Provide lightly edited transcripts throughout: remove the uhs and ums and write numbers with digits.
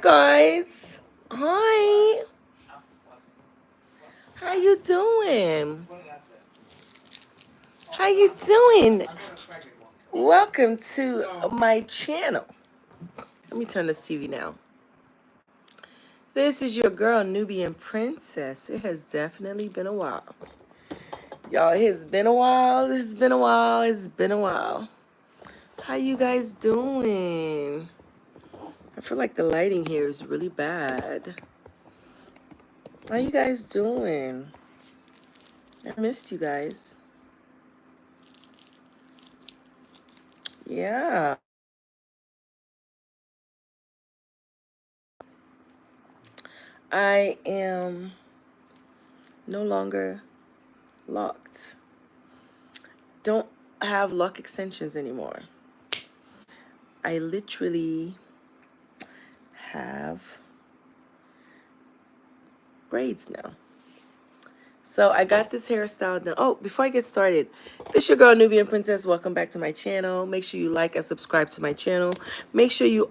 Guys, hi. How you doing? How you doing? Welcome to my channel. Let me turn this TV now. This is your girl, Nubian Princess. It has definitely been a while. Y'all, it has been a while. It's been a while. It's been a while. How you guys doing? I feel like the lighting here is really bad. How you guys doing? I missed you guys. Yeah. I am no longer locked. Don't have lock extensions anymore. I literally have braids now. So I got this hairstyle done. Oh, before I get started, this is your girl Nubian Princess. Welcome back to my channel. Make sure you like and subscribe to my channel. Make sure you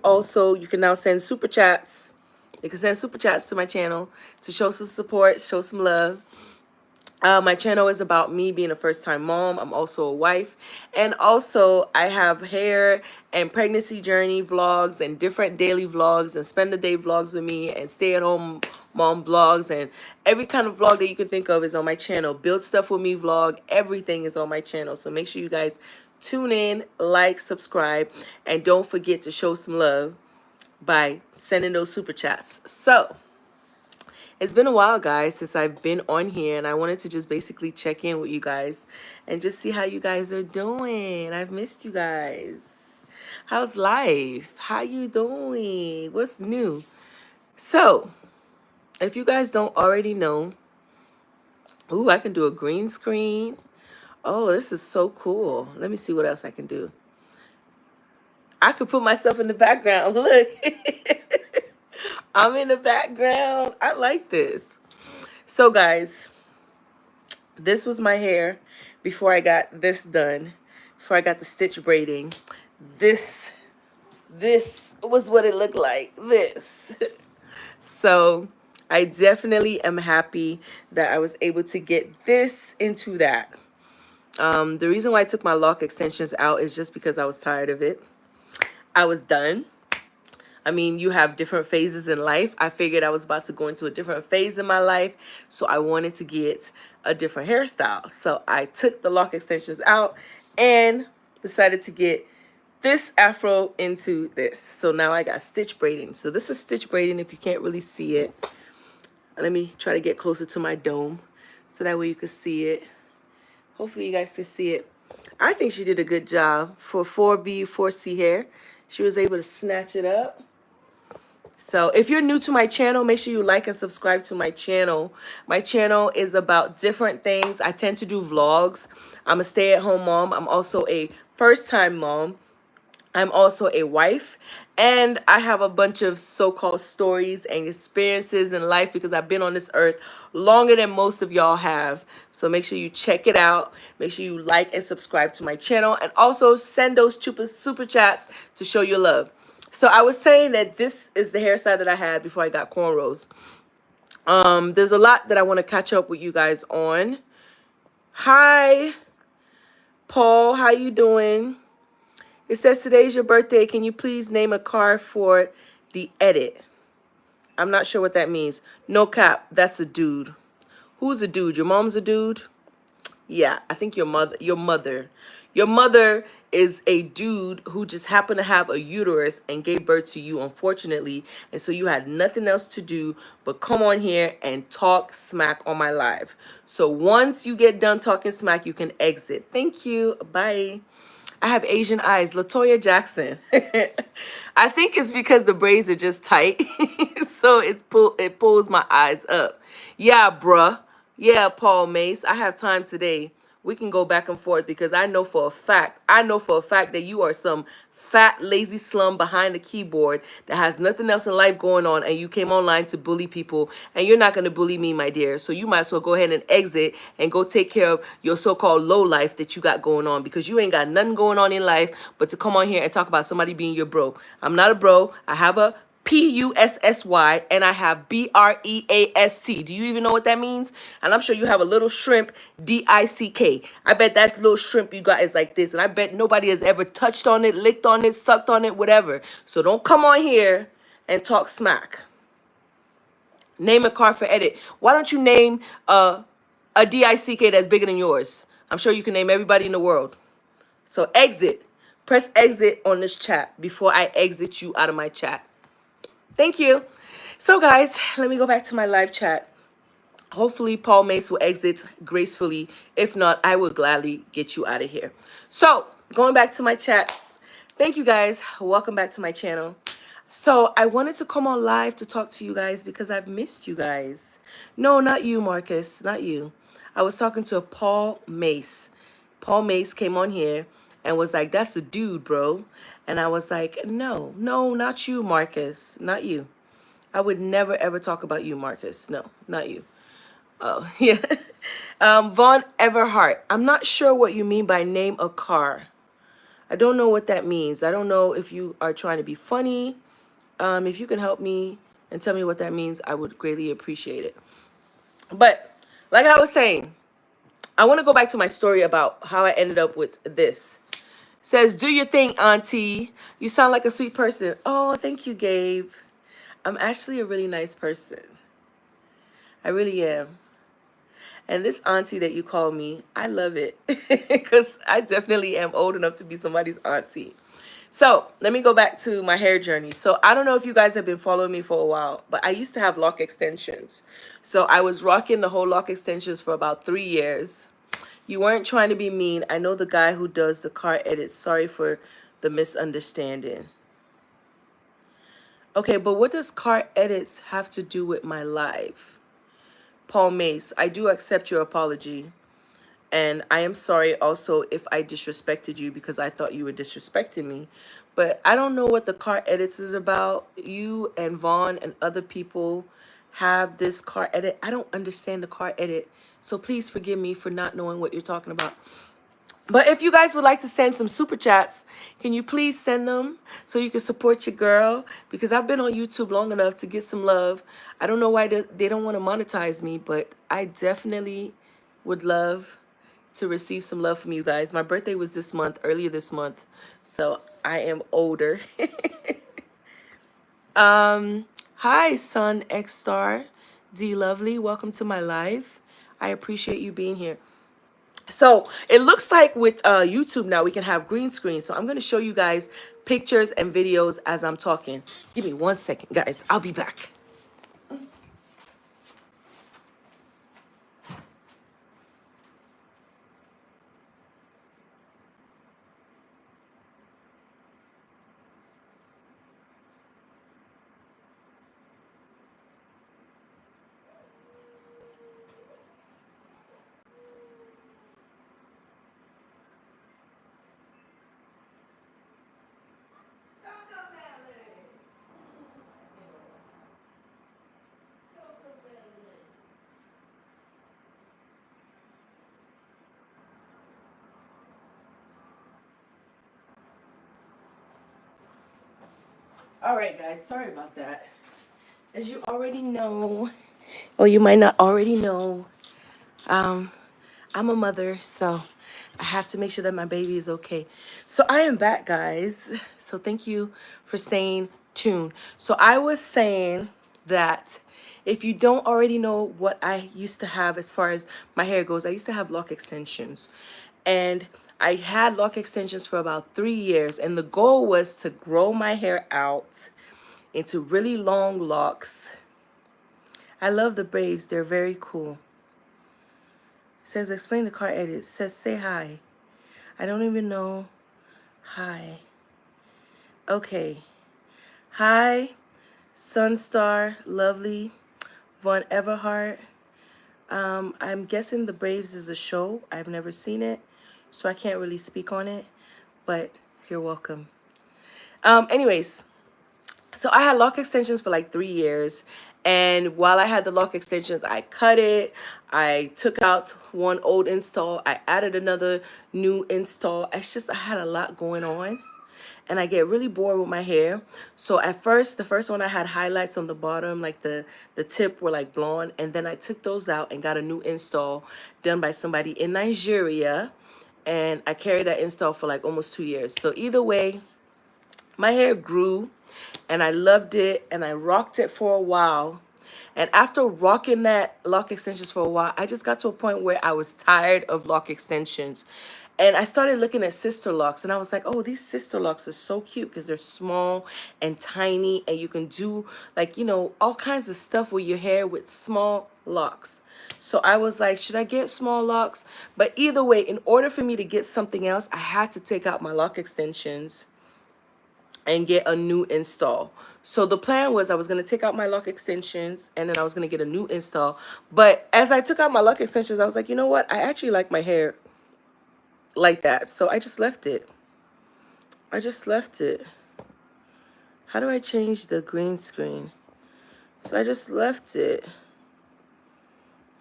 can now send super chats. You can send super chats to my channel to show some support, show some love. My channel is about me being a first-time mom. I'm also a wife. And also, I have hair and pregnancy journey vlogs and different daily vlogs and spend the day vlogs with me and stay-at-home mom vlogs. And every kind of vlog that you can think of is on my channel. Build Stuff With Me vlog. Everything is on my channel. So make sure you guys tune in, like, subscribe, and don't forget to show some love by sending those super chats. So it's been a while, guys, since I've been on here, and I wanted to just basically check in with you guys and just see how you guys are doing. I've missed you guys. How's life? How you doing? What's new? So, if you guys don't already know, ooh, I can do a green screen. Oh, this is so cool. Let me see what else I can do. I could put myself in the background. Look. I'm in the background. I like this. So, guys, this was my hair before I got this done, before I got the stitch braiding. This was what it looked like. This. So I definitely am happy that I was able to get this into that. The reason why I took my lock extensions out is just because I was tired of it. I was done. I mean, you have different phases in life. I figured I was about to go into a different phase in my life, so I wanted to get a different hairstyle. So I took the lock extensions out and decided to get this afro into this. So now I got stitch braiding. So this is stitch braiding if you can't really see it. Let me try to get closer to my dome so that way you can see it. Hopefully you guys can see it. I think she did a good job for 4B, 4C hair. She was able to snatch it up. So if you're new to my channel, make sure you like and subscribe to my channel. My channel is about different things. I tend to do vlogs. I'm a stay-at-home mom. I'm also a first-time mom. I'm also a wife. And I have a bunch of so-called stories and experiences in life because I've been on this earth longer than most of y'all have. So make sure you check it out. Make sure you like and subscribe to my channel. And also send those super chats to show your love. So I was saying that this is the hairstyle that I had before I got cornrows. There's a lot that I want to catch up with you guys on. Hi, Paul. How you doing? It says today's your birthday. Can you please name a card for the edit? I'm not sure what that means. No cap. That's a dude. Who's a dude? Your mom's a dude? Yeah, I think your mother is a dude who just happened to have a uterus and gave birth to you, unfortunately, and so you had nothing else to do but come on here and talk smack on my live. So once you get done talking smack, you can exit. Thank you. Bye. I have Asian eyes. Latoya Jackson. I think it's because the braids are just tight, so it pulls my eyes up. Yeah, bruh. Yeah, Paul Mace. I have time today. We can go back and forth because I know for a fact that you are some fat, lazy slum behind the keyboard that has nothing else in life going on, and you came online to bully people, and you're not going to bully me, my dear. So you might as well go ahead and exit and go take care of your so-called low life that you got going on, because you ain't got nothing going on in life but to come on here and talk about somebody being your bro. I'm not a bro. I have a Pussy, and I have Breast. Do you even know what that means? And I'm sure you have a little shrimp, Dick. I bet that little shrimp you got is like this, and I bet nobody has ever touched on it, licked on it, sucked on it, whatever. So don't come on here and talk smack. Name a car for edit. Why don't you name a Dick that's bigger than yours? I'm sure you can name everybody in the world. So exit. Press exit on this chat before I exit you out of my chat. Thank you. So guys, let me go back to my live chat. Hopefully Paul Mace will exit gracefully. If not, I will gladly get you out of here. So going back to my chat. Thank you guys. Welcome back to my channel. So I wanted to come on live to talk to you guys because I've missed you guys. No, not you, Marcus. Not you. I was talking to Paul Mace. Paul Mace came on here and was like, that's the dude, bro. And I was like, no, not you, Marcus. Not you. I would never, ever talk about you, Marcus. No, not you. Oh, yeah. Von Everhart. I'm not sure what you mean by name a car. I don't know what that means. I don't know if you are trying to be funny. If you can help me and tell me what that means, I would greatly appreciate it. But like I was saying, I want to go back to my story about how I ended up with this. Says, do your thing, auntie. You sound like a sweet person. Oh, thank you, Gabe. I'm actually a really nice person. I really am. And this auntie that you call me, I love it. Because I definitely am old enough to be somebody's auntie. So let me go back to my hair journey. So I don't know if you guys have been following me for a while, but I used to have lock extensions. So I was rocking the whole lock extensions for about 3 years. You weren't trying to be mean. I know the guy who does the car edits. Sorry for the misunderstanding. Okay, but what does car edits have to do with my life? Paul Mace, I do accept your apology. And I am sorry also if I disrespected you because I thought you were disrespecting me. But I don't know what the car edits is about. You and Vaughn and other people have this car edit. I don't understand the car edit. So please forgive me for not knowing what you're talking about. But if you guys would like to send some super chats, can you please send them so you can support your girl? Because I've been on YouTube long enough to get some love. I don't know why they don't want to monetize me, but I definitely would love to receive some love from you guys. My birthday was this month, earlier this month, so I am older. Hi, Sun X Star, D Lovely. Welcome to my live. I appreciate you being here. So it looks like with YouTube now we can have green screen. So I'm going to show you guys pictures and videos as I'm talking. Give me 1 second, guys. I'll be back. All right, guys. Sorry about that. As you already know, or you might not already know, I'm a mother, so I have to make sure that my baby is okay. So I am back, guys. So thank you for staying tuned. So I was saying that if you don't already know what I used to have as far as my hair goes, I used to have lock extensions. And I had lock extensions for about 3 years. And the goal was to grow my hair out into really long locks. I love the Braves. They're very cool. It says, explain the car edit. It says, say hi. I don't even know. Hi. Okay. Hi, Sunstar, Lovely, Von Everhart. I'm guessing the Braves is a show. I've never seen it, so I can't really speak on it, but you're welcome. Anyways, so I had lock extensions for like 3 years. And while I had the lock extensions, I cut it. I took out one old install. I added another new install. It's just, I had a lot going on. and I get really bored with my hair. So at first, the first one I had highlights on the bottom, like the tip were like blonde, and then I took those out and got a new install done by somebody in Nigeria, and I carried that install for like almost 2 years. So either way, my hair grew and I loved it and I rocked it for a while. And after rocking that lock extensions for a while, I just got to a point where I was tired of lock extensions. And I started looking at sister locks and I was like, oh, these sister locks are so cute because they're small and tiny and you can do like, you know, all kinds of stuff with your hair with small locks. So I was like, should I get small locks? But either way, in order for me to get something else, I had to take out my lock extensions and get a new install. So the plan was I was going to take out my lock extensions and then I was going to get a new install. But as I took out my lock extensions, I was like, you know what? I actually like my hair like that. So I just left it. I just left it. How do I change the green screen? So I just left it.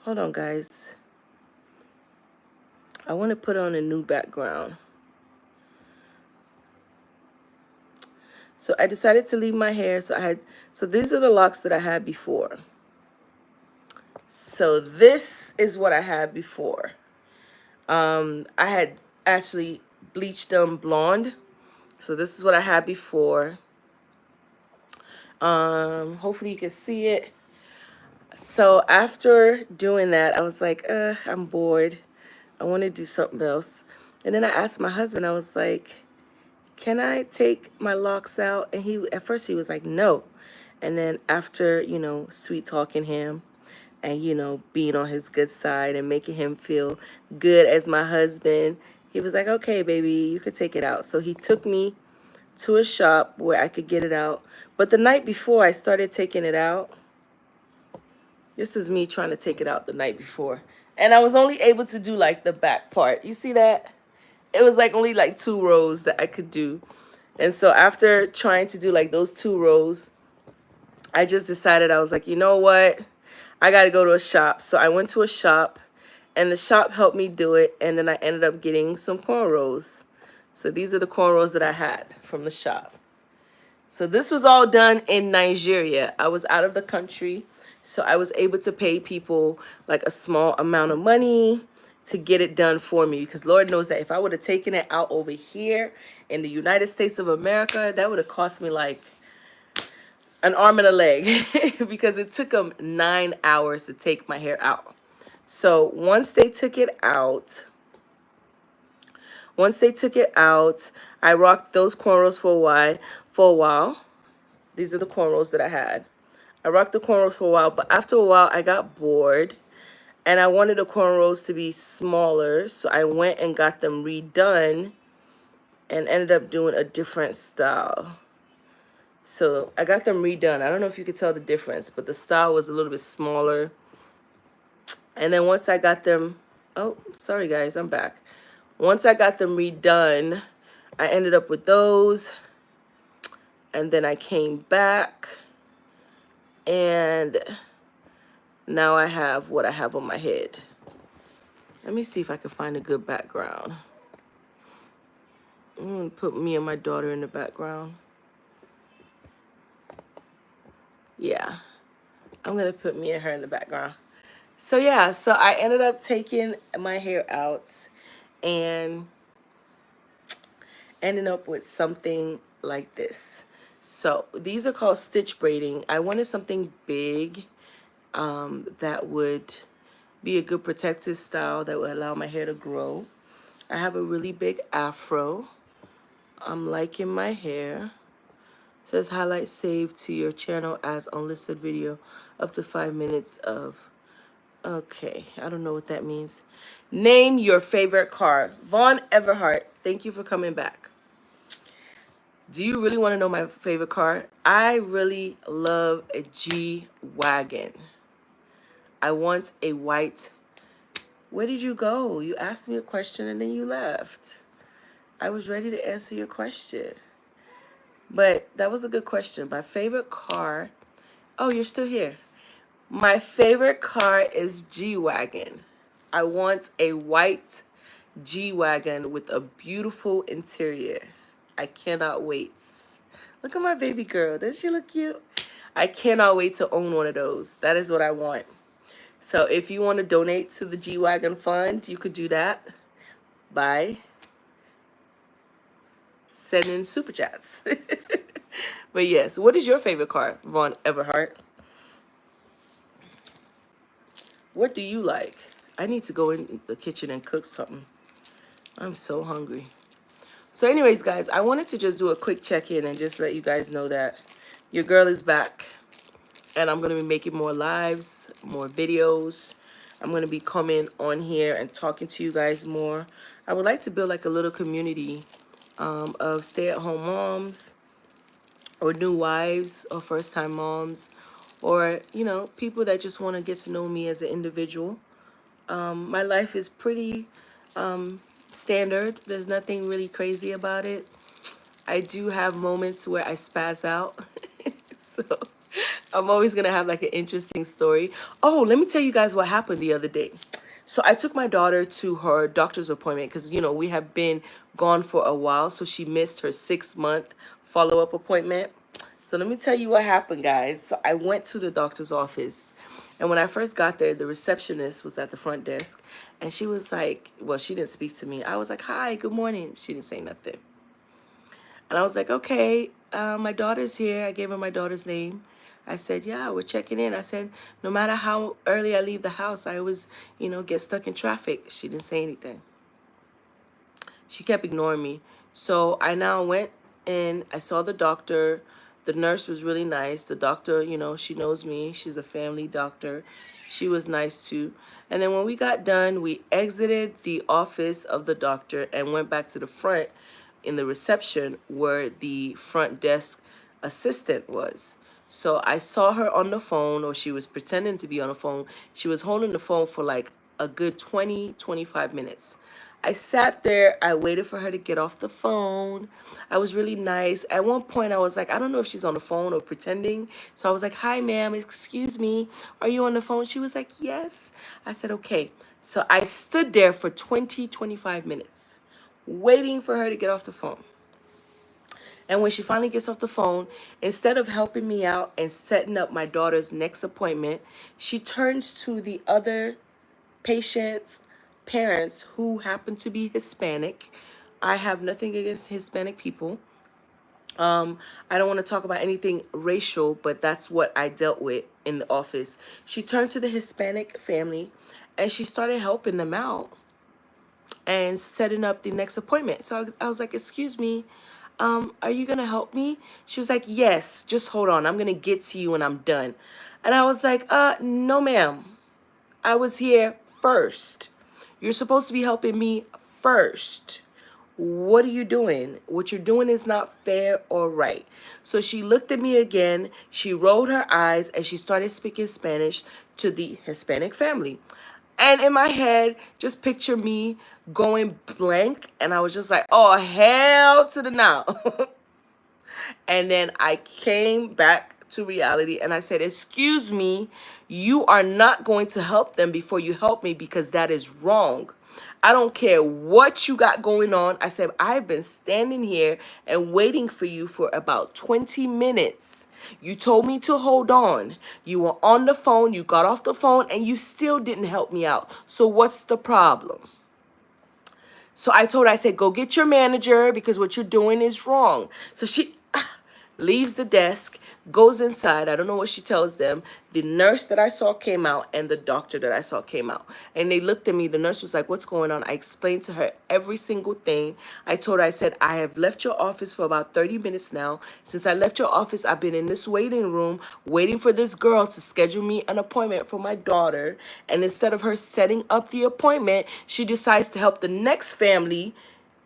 Hold on, guys. I want to put on a new background. So I decided to leave my hair. So these are the locks that I had before. So this is what I had before. I had actually bleached them blonde. So this is what I had before. Hopefully you can see it. So after doing that, I was like, I'm bored. I want to do something else. And then I asked my husband, I was like, can I take my locks out? And at first he was like, no. And then after, you know, sweet talking him and, you know, being on his good side and making him feel good as my husband, he was like, okay, baby, you could take it out. So he took me to a shop where I could get it out. But the night before I started taking it out, this was me trying to take it out the night before. And I was only able to do like the back part. You see that? It was like only like 2 rows that I could do. And so after trying to do like those 2 rows, I just decided, I was like, you know what? I got to go to a shop. So I went to a shop and the shop helped me do it. And then I ended up getting some cornrows. So these are the cornrows that I had from the shop. So this was all done in Nigeria. I was out of the country. So I was able to pay people like a small amount of money to get it done for me. Because Lord knows that if I would have taken it out over here in the United States of America, that would have cost me like an arm and a leg. Because it took them 9 hours to take my hair out. So once they took it out, I rocked those cornrows for a while. These are the cornrows that I had. I rocked the cornrows for a while, but after a while I got bored and I wanted the cornrows to be smaller. So I went and got them redone and ended up doing a different style. So I got them redone. I don't know if you could tell the difference, but the style was a little bit smaller. And then once I got them, oh, sorry guys, I'm back. Once I got them redone, I ended up with those. And then I came back. And now I have what I have on my head. Let me see if I can find a good background. I'm going to put me and my daughter in the background. Yeah, I'm going to put me and her in the background. So yeah, so I ended up taking my hair out and ending up with something like this. So these are called stitch braiding. I wanted something big that would be a good protective style that would allow my hair to grow. I have a really big afro. I'm liking my hair. It says highlight saved to your channel as unlisted video up to 5 minutes of. Okay, I don't know what that means. Name your favorite car. Vaughn Everhart, thank you for coming back. Do you really want to know my favorite car? I really love a G-Wagon. I want a white. Where did you go? You asked me a question and then you left. I was ready to answer your question. But that was a good question. My favorite car. Oh, you're still here. My favorite car is G-Wagon. I want a white G-Wagon with a beautiful interior. I cannot wait. Look at my baby girl. Doesn't she look cute? I cannot wait to own one of those. That is what I want. So if you want to donate to the G-Wagon Fund, you could do that by sending super chats. But yes, what is your favorite car, Vaughn Everhart? What do you like? I need to go in the kitchen and cook something. I'm so hungry. So anyways, guys, I wanted to just do a quick check-in and just let you guys know that your girl is back. And I'm going to be making more lives, more videos. I'm going to be coming on here and talking to you guys more. I would like to build like a little community of stay-at-home moms or new wives or first-time moms or, you know, people that just want to get to know me as an individual. My life is pretty standard. There's nothing really crazy about it. I do have moments where I spaz out. So I'm always going to have like an interesting story. Oh, let me tell you guys what happened the other day. So I took my daughter to her doctor's appointment because, you know, we have been gone for a while. So she missed her 6-month follow-up appointment. So let me tell you what happened, guys. So I went to the doctor's office. And when I first got there, the receptionist was at the front desk. And she was like, well, she didn't speak to me. I was like, hi, good morning. She didn't say nothing. And I was like, okay, my daughter's here. I gave her my daughter's name. I said, yeah, we're checking in. I said, no matter how early I leave the house, I always, you know, get stuck in traffic. She didn't say anything. She kept ignoring me. So I now went in. I saw the doctor. The nurse was really nice. The doctor, you know, she knows me. She's a family doctor. She was nice too. And then when we got done, we exited the office of the doctor and went back to the front in the reception where the front desk assistant was. So I saw her on the phone, or she was pretending to be on the phone. She was holding the phone for like a good 20-25 minutes. I sat there. I waited for her to get off the phone. I was really nice. At one point, I was like, I don't know if she's on the phone or pretending. So I was like, hi, ma'am. Excuse me. Are you on the phone? She was like, yes. I said, okay. So I stood there for 20-25 minutes waiting for her to get off the phone. And when she finally gets off the phone, instead of helping me out and setting up my daughter's next appointment, she turns to the other patient's parents who happen to be Hispanic. I have nothing against Hispanic people. I don't want to talk about anything racial, but that's what I dealt with in the office. She turned to the Hispanic family and she started helping them out and setting up the next appointment. So I was like, excuse me, are you going to help me? She was like, yes, just hold on. I'm going to get to you when I'm done. And I was like, no, ma'am. I was here first. You're supposed to be helping me first. What are you doing? What you're doing is not fair or right. So she looked at me again. She rolled her eyes and she started speaking Spanish to the Hispanic family. And in my head, just picture me going blank. And I was just like, oh, hell to the no. And then I came back to reality and I said, excuse me, you are not going to help them before you help me because that is wrong. I don't care what you got going on. I said, I've been standing here and waiting for you for about 20 minutes. You told me to hold on. You were on the phone. You got off the phone and you still didn't help me out. So what's the problem? So I told her, I said, go get your manager because what you're doing is wrong. So she leaves the desk, goes inside. I don't know what she tells them. The nurse that I saw came out and the doctor that I saw came out. And they looked at me. The nurse was like, what's going on? I explained to her every single thing. I told her, I said, I have left your office for about 30 minutes now. Since I left your office, I've been in this waiting room waiting for this girl to schedule me an appointment for my daughter. And instead of her setting up the appointment, she decides to help the next family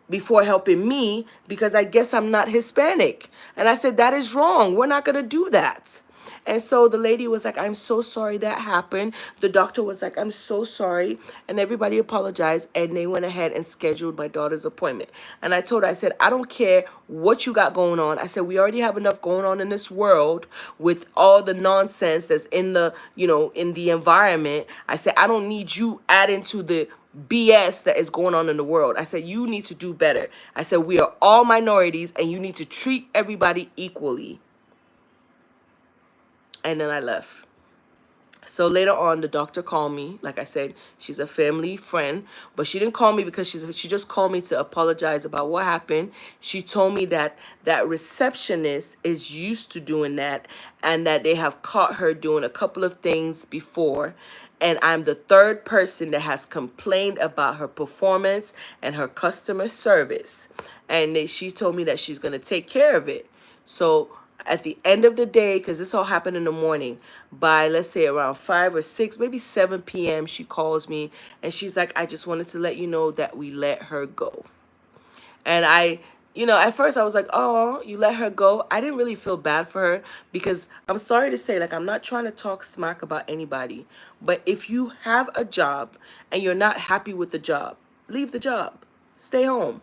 before helping me because I guess I'm not Hispanic. And I said, that is wrong. We're not going to do that. And so the lady was like, I'm so sorry that happened. The doctor was like, I'm so sorry. And everybody apologized. And they went ahead and scheduled my daughter's appointment. And I told her, I said, I don't care what you got going on. I said, we already have enough going on in this world with all the nonsense that's in the, you know, in the environment. I said, I don't need you adding to the BS that is going on in the world. I said, you need to do better. I said, we are all minorities and you need to treat everybody equally. And then I left. So later on, the doctor called me. Like I said, she's a family friend, but she didn't call me because she just called me to apologize about what happened. She told me that that receptionist is used to doing that and that they have caught her doing a couple of things before. And I'm the third person that has complained about her performance and her customer service. And she told me that she's going to take care of it. So at the end of the day, because this all happened in the morning, by let's say around 5 or 6, maybe 7 p.m., she calls me and she's like, I just wanted to let you know that we let her go. And at first I was like, oh, you let her go. I didn't really feel bad for her because I'm sorry to say, like, I'm not trying to talk smack about anybody. But if you have a job and you're not happy with the job, leave the job. Stay home.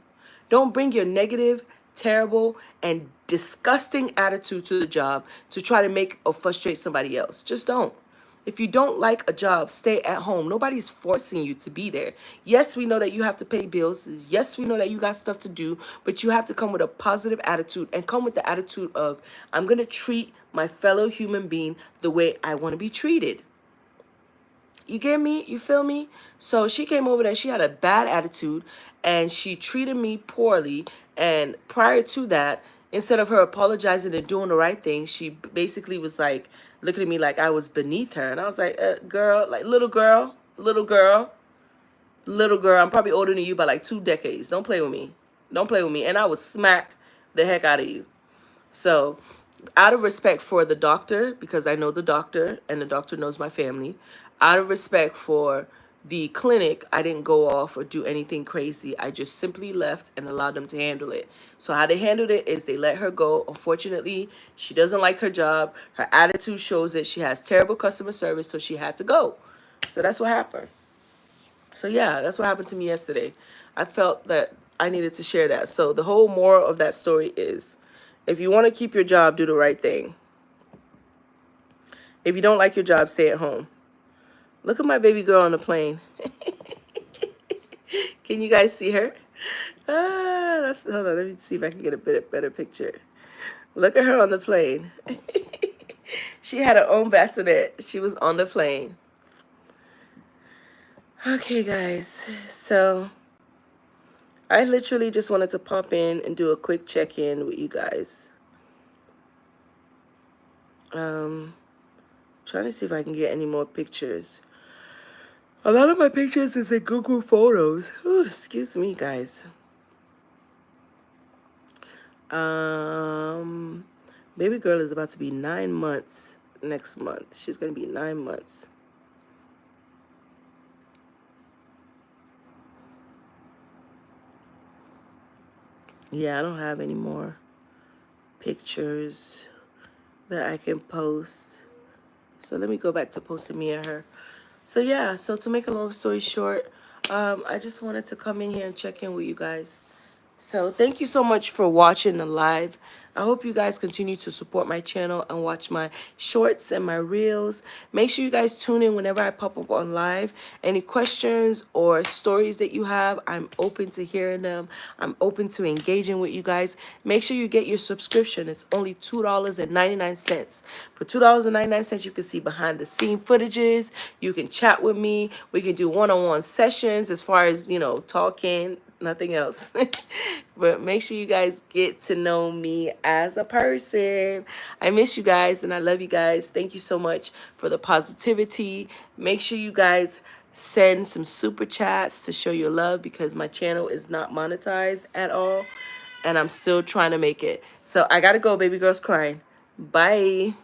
Don't bring your negative, terrible, and disgusting attitude to the job to try to make or frustrate somebody else. Just don't. If you don't like a job, stay at home. Nobody's forcing you to be there. Yes, we know that you have to pay bills. Yes, we know that you got stuff to do, but you have to come with a positive attitude and come with the attitude of, I'm going to treat my fellow human being the way I want to be treated. You get me? You feel me? So she came over there. She had a bad attitude and she treated me poorly. And prior to that, instead of her apologizing and doing the right thing, she basically was like looking at me like I was beneath her. And I was like, girl, like little girl, I'm probably older than you by like 2 decades. Don't play with me. Don't play with me. And I would smack the heck out of you. So out of respect for the doctor, because I know the doctor and the doctor knows my family, out of respect for the clinic, I didn't go off or do anything crazy. I just simply left and allowed them to handle it. So how they handled it is they let her go. Unfortunately, she doesn't like her job. Her attitude shows it. She has terrible customer service, so she had to go. So that's what happened. So yeah, that's what happened to me yesterday. I felt that I needed to share that. So the whole moral of that story is, if you want to keep your job, do the right thing. If you don't like your job, stay at home. Look at my baby girl on the plane. Can you guys see her? Hold on, let me see if I can get a better picture. Look at her on the plane. She had her own bassinet. She was on the plane. Okay, guys. So I literally just wanted to pop in and do a quick check-in with you guys. Trying to see if I can get any more pictures. A lot of my pictures is in Google Photos. Ooh, excuse me, guys. Baby girl is about to be 9 months next month. She's going to be 9 months. Yeah, I don't have any more pictures that I can post. So let me go back to posting me and her. So yeah, so to make a long story short, I just wanted to come in here and check in with you guys. So thank you so much for watching the live. I hope you guys continue to support my channel and watch my shorts and my reels. Make sure you guys tune in whenever I pop up on live. Any questions or stories that you have, I'm open to hearing them. I'm open to engaging with you guys. Make sure you get your subscription. It's only $2.99. For $2.99, you can see behind the scene footages. You can chat with me. We can do one-on-one sessions as far as, talking. Nothing else. But make sure you guys get to know me as a person. I miss you guys and I love you guys. Thank you so much for the positivity. Make sure you guys send some super chats to show your love because my channel is not monetized at all and I'm still trying to make it. So I gotta go, baby girl's crying. Bye.